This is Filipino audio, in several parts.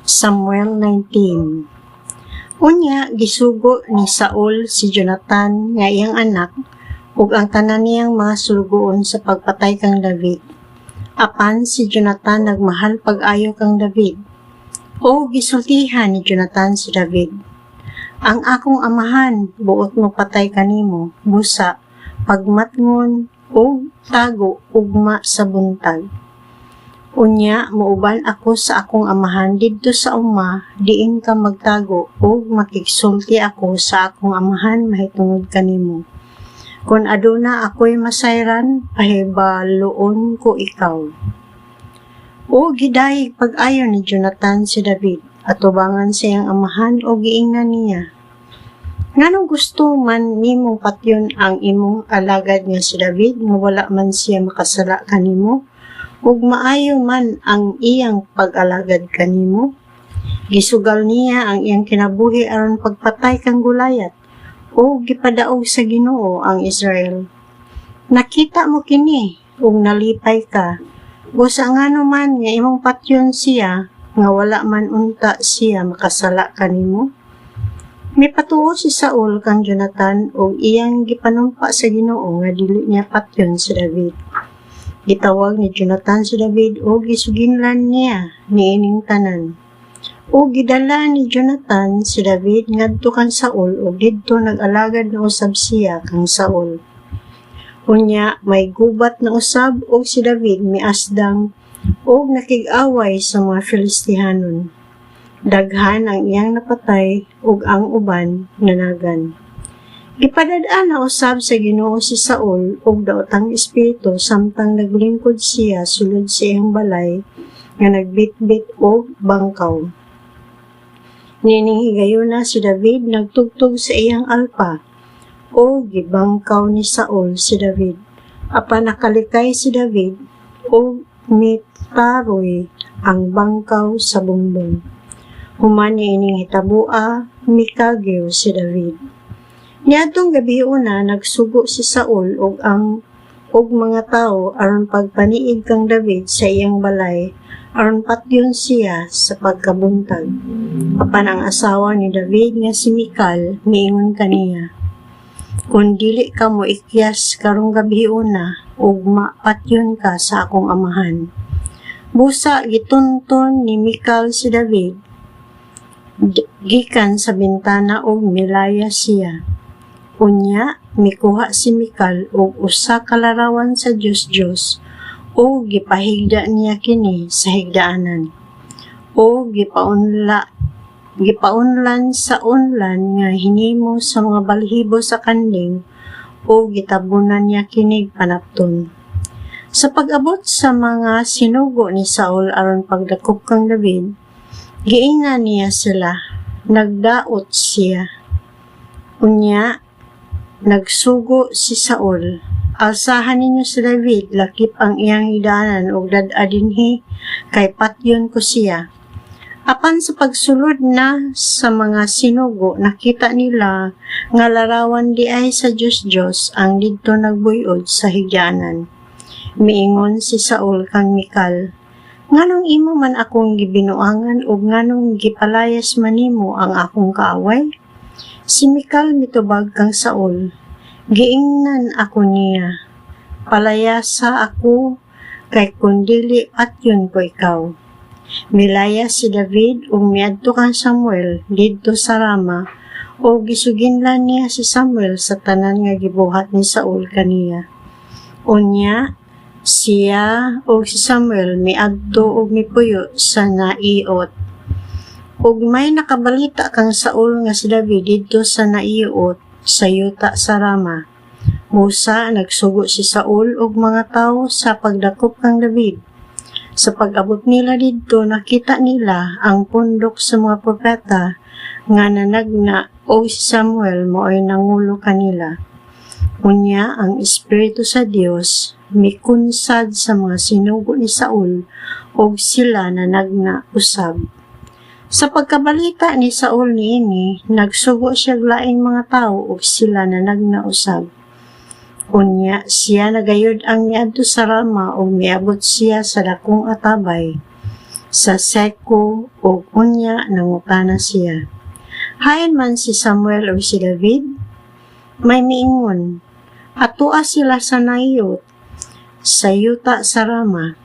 Samuel 19. Unya gisugo ni Saul si Jonathan nga iyang anak ug ang tanan niyang mga sulugoon sa pagpatay kang David. Apan si Jonathan nagmahal pag-ayo kang David. O gisultihan ni Jonathan si David, ang akong amahan buot mo patay kanimo, busa pagmatngon o tago ugma sa buntag. Unya muuban ako sa akong amahan didto sa uma, diin ka magtago ug makigsulti ako sa akong amahan mahitungod kanimo. Kung aduna ako'y masayran, pahibaloon ko ikaw. O gidayeg pag-ayo ni Jonathan si David, atubangan siyang amahan o giingnan niya. Nganong gusto man nimong patyon ang imong alagad nga si David nga wala man siya makasala kanimo? Ug maayo man ang iyang pag-alagad kanimo? Gisugal niya ang iyang kinabuhi aron pagpatay kang Gulayat o gipadaog sa Ginoo ang Israel. Nakita mo kini ug nalipay ka. Busa ngano man nga imong patyon siya nga wala man unta siya makasala kanimo? May patuo si Saul kang Jonathan ug iyang gipanumpa sa Ginoo nga dili niya patyon si David. Gitawag ni Jonathan si David o gisuginlan niya niining tanan. O gidala ni Jonathan si David ngadto kang Saul o didto nag-alagad na usab siya kang Saul. Unya may gubat na usab o si David miasdang o nakig-away sa mga Filistihanon. Daghan ang iyang napatay ug ang uban nanagan. Gipadad-an na usab sa Ginoo si Saul ug daotang espiritu samtang naglingkod siya sulod sa iyang balay nga nagbitbit og bangkaw. Nining higayuna si David nagtugtog sa iyang alpa o gibangkaw ni Saul si David. Apan nakalikay si David o mitaroy ang bangkaw sa bumbong. Human niining hitabua mikagyo si David. Niadtong gabi una nagsugo si Saul og mga tao aron pagpaniid kang David sa iyang balay aron patyon siya sa pagkabuntag. Apan ang asawa ni David nga si Michal miingon kaniya, kung dili ka mo ikyas karong gabi una ug mapatyon ka sa akong amahan. Busa gitunton ni Michal si David gikan sa bintana ug milaya siya. Unya, mikuha si Michal og usa ka larawan sa Diyos o gipahigda niya kini sa higdaanan. O gipaunlan sa unlan nga hinimo sa mga balhibo sa kanding o gitabunan niya kinig panapton. Sa pag-abot sa mga sinugo ni Saul aron pagdakop kang David, giingnan niya sila, nagdaot siya. Unya, nagsugo si Saul, alsahan ninyo si David, lakip ang iyang higdaanan ug dad-a dinhi kay patyon ko siya. Apan sa pagsulod na sa mga sinugo, nakita nila nga larawan di ay sa Diyos ang didto nagbuyod sa higdaanan. Miingon si Saul kang Michal, nganong imo man akong gibinuangan ug nganong gipalayas man nimo ang akong kaaway? Si Michal mitubag kang Saul, giingnan ako niya, palayasa ako kay kundili patyon ko ikaw. Milaya si David ug miadto kang Samuel didto sa Rama o gisuginlan niya si Samuel sa tanan nga gibuhat ni Saul kaniya. Unya, siya o si Samuel miadto ug mipuyo sa Naiot. Ug may nakabalita kang Saul nga si David didto sa Naiot sa yuta sa Rama. Musa nagsugo si Saul ug mga tawo sa pagdakop kang David. Sa pag-abot nila didto nakita nila ang pundok sa mga propeta nga nanagna o si Samuel mo'y nangulo kanila. Unya ang Espiritu sa Dios mikunsad sa mga sinugo ni Saul ug sila nanagna usab. Sa pagkabalita ni Saul niini, nagsugo siya laing mga tao ug sila nanagna usab. Unya siya nagayod ang miadto sa Rama ug miabot siya sa dakong atabay. sa seko ug unya nangutana siya. Hain man si Samuel o si David, may miingon, atua sila sa nayot, sa yuta sa Rama.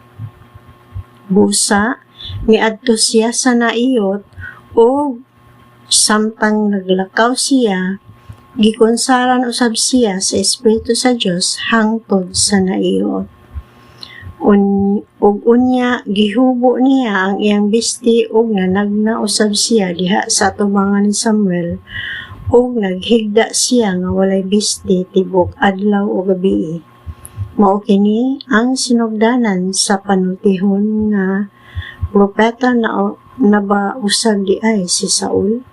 Busa, miadto siya sa naiyot o samtang naglakaw siya, gikonsaran usab siya sa Espiritu sa Dios hangtod sa naiyot. Ug unya gihubo niya ang iyang bisti ug nanagna usab siya diha sa atubangan ni Samuel ug naghigda siya nga walay bisti tibok adlaw o gabi. Mao kini ang sinugdanan sa panultihon nga propeta na ba usab di ay si Saul.